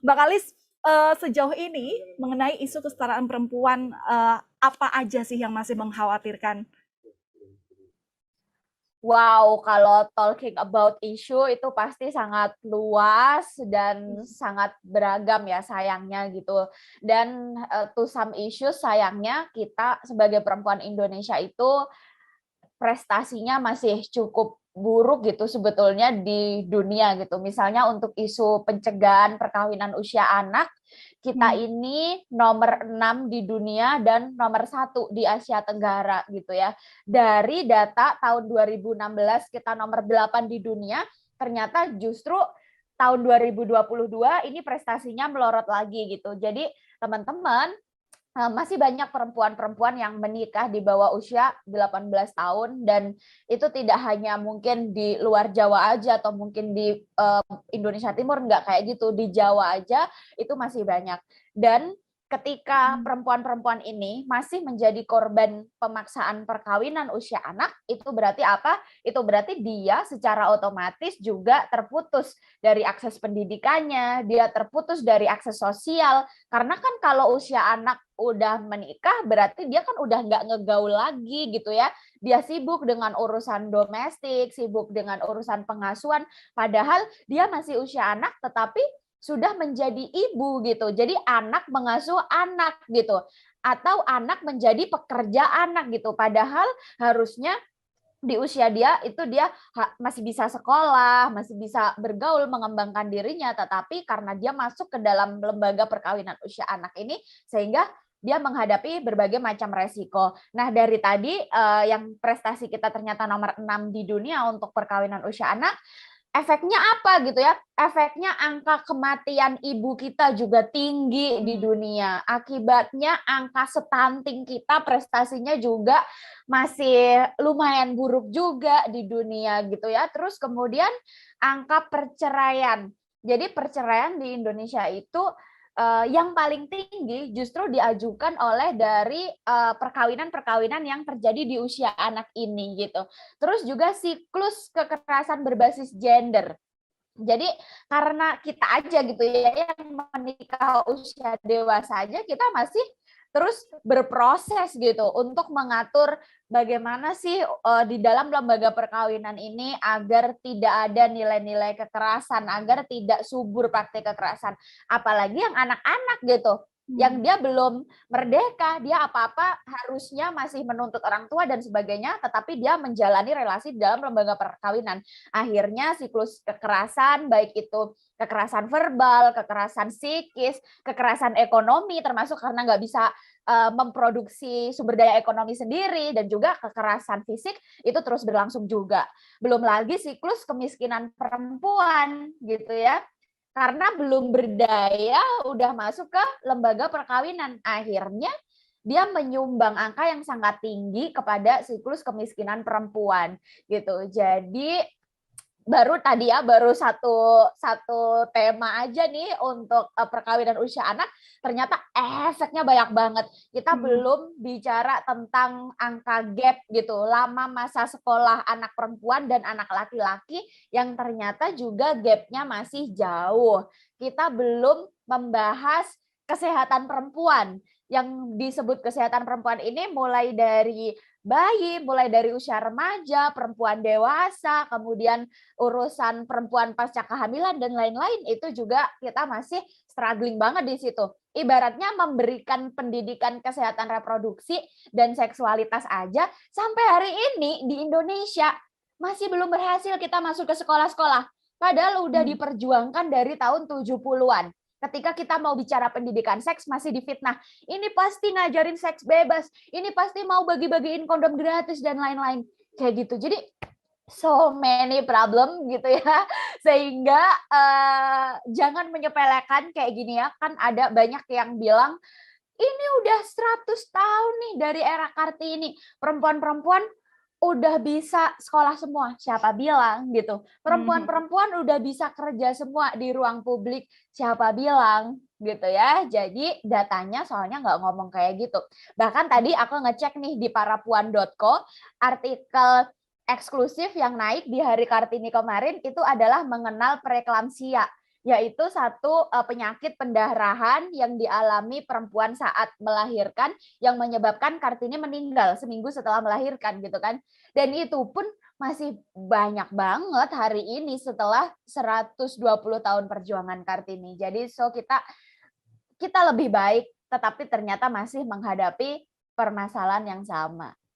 Mbak Kalis, sejauh ini mengenai isu kesetaraan perempuan, apa aja sih yang masih mengkhawatirkan? Wow, kalau talking about issue itu pasti sangat luas dan sangat beragam ya sayangnya gitu. Dan to some issues sayangnya kita sebagai perempuan Indonesia itu prestasinya masih cukup buruk gitu sebetulnya di dunia gitu. Misalnya untuk isu pencegahan perkawinan usia anak, kita Hmm. ini nomor 6 di dunia dan nomor 1 di Asia Tenggara gitu ya. Dari data tahun 2016 kita nomor 8 di dunia, ternyata justru tahun 2022 ini prestasinya melorot lagi gitu. Jadi teman-teman, masih banyak perempuan-perempuan yang menikah di bawah usia 18 tahun dan itu tidak hanya mungkin di luar Jawa aja atau mungkin di Indonesia Timur, nggak kayak gitu, di Jawa aja itu masih banyak. Dan ketika perempuan-perempuan ini masih menjadi korban pemaksaan perkawinan usia anak, itu berarti apa? Itu berarti dia secara otomatis juga terputus dari akses pendidikannya, dia terputus dari akses sosial, karena kan kalau usia anak udah menikah berarti dia kan udah nggak ngegaul lagi gitu ya. Dia sibuk dengan urusan domestik, sibuk dengan urusan pengasuhan, padahal dia masih usia anak tetapi sudah menjadi ibu gitu. Jadi anak mengasuh anak gitu. Atau anak menjadi pekerja anak gitu. Padahal harusnya di usia dia itu dia masih bisa sekolah, masih bisa bergaul, mengembangkan dirinya, tetapi karena dia masuk ke dalam lembaga perkawinan usia anak ini, sehingga dia menghadapi berbagai macam resiko. Nah, dari tadi yang prestasi kita ternyata nomor 6 di dunia untuk perkawinan usia anak, efeknya apa gitu ya? Efeknya angka kematian ibu kita juga tinggi di Hmm. dunia. Akibatnya angka stunting kita prestasinya juga masih lumayan buruk juga di dunia gitu ya. Terus kemudian angka perceraian. Jadi perceraian di Indonesia itu yang paling tinggi justru diajukan oleh dari perkawinan-perkawinan yang terjadi di usia anak ini gitu. Terus juga siklus kekerasan berbasis gender. Jadi karena kita aja gitu ya yang menikah usia dewasa aja, kita masih terus berproses gitu untuk mengatur bagaimana sih di dalam lembaga perkawinan ini agar tidak ada nilai-nilai kekerasan, agar tidak subur praktik kekerasan. Apalagi yang anak-anak gitu, yang dia belum merdeka, dia apa-apa harusnya masih menuntut orang tua dan sebagainya, tetapi dia menjalani relasi dalam lembaga perkawinan. Akhirnya siklus kekerasan, baik itu kekerasan verbal, kekerasan psikis, kekerasan ekonomi, termasuk karena nggak bisa memproduksi sumber daya ekonomi sendiri, dan juga kekerasan fisik itu terus berlangsung juga. Belum lagi siklus kemiskinan perempuan gitu ya. Karena belum berdaya udah masuk ke lembaga perkawinan. Akhirnya dia menyumbang angka yang sangat tinggi kepada siklus kemiskinan perempuan gitu. Jadi baru tadi ya, baru satu satu tema aja nih untuk perkawinan usia anak, ternyata efeknya banyak banget. Kita Hmm. belum bicara tentang angka gap gitu, lama masa sekolah anak perempuan dan anak laki-laki yang ternyata juga gapnya masih jauh. Kita belum membahas kesehatan perempuan. Yang disebut kesehatan perempuan ini mulai dari bayi, mulai dari usia remaja, perempuan dewasa, kemudian urusan perempuan pasca kehamilan dan lain-lain, itu juga kita masih struggling banget di situ. Ibaratnya memberikan pendidikan kesehatan reproduksi dan seksualitas aja sampai hari ini di Indonesia masih belum berhasil kita masuk ke sekolah-sekolah. Padahal udah Hmm. diperjuangkan dari tahun 70-an. Ketika kita mau bicara pendidikan seks masih difitnah. Ini pasti ngajarin seks bebas, ini pasti mau bagi-bagiin kondom gratis dan lain-lain. Kayak gitu. Jadi so many problem gitu ya, sehingga jangan menyepelekan kayak gini ya. Kan ada banyak yang bilang ini udah 100 tahun nih dari era Kartini, perempuan-perempuan udah bisa sekolah semua. Siapa bilang gitu? Hmm. Perempuan-perempuan udah bisa kerja semua di ruang publik. Siapa bilang gitu ya? Jadi datanya soalnya nggak ngomong kayak gitu. Bahkan tadi aku ngecek nih di parapuan.co, artikel eksklusif yang naik di Hari Kartini kemarin itu adalah mengenal preeklamsia. yaitu satu penyakit pendarahan yang dialami perempuan saat melahirkan yang menyebabkan Kartini meninggal seminggu setelah melahirkan gitu kan. Dan itu pun masih banyak banget hari ini setelah 120 tahun perjuangan Kartini. Jadi kita lebih baik, tetapi ternyata masih menghadapi permasalahan yang sama.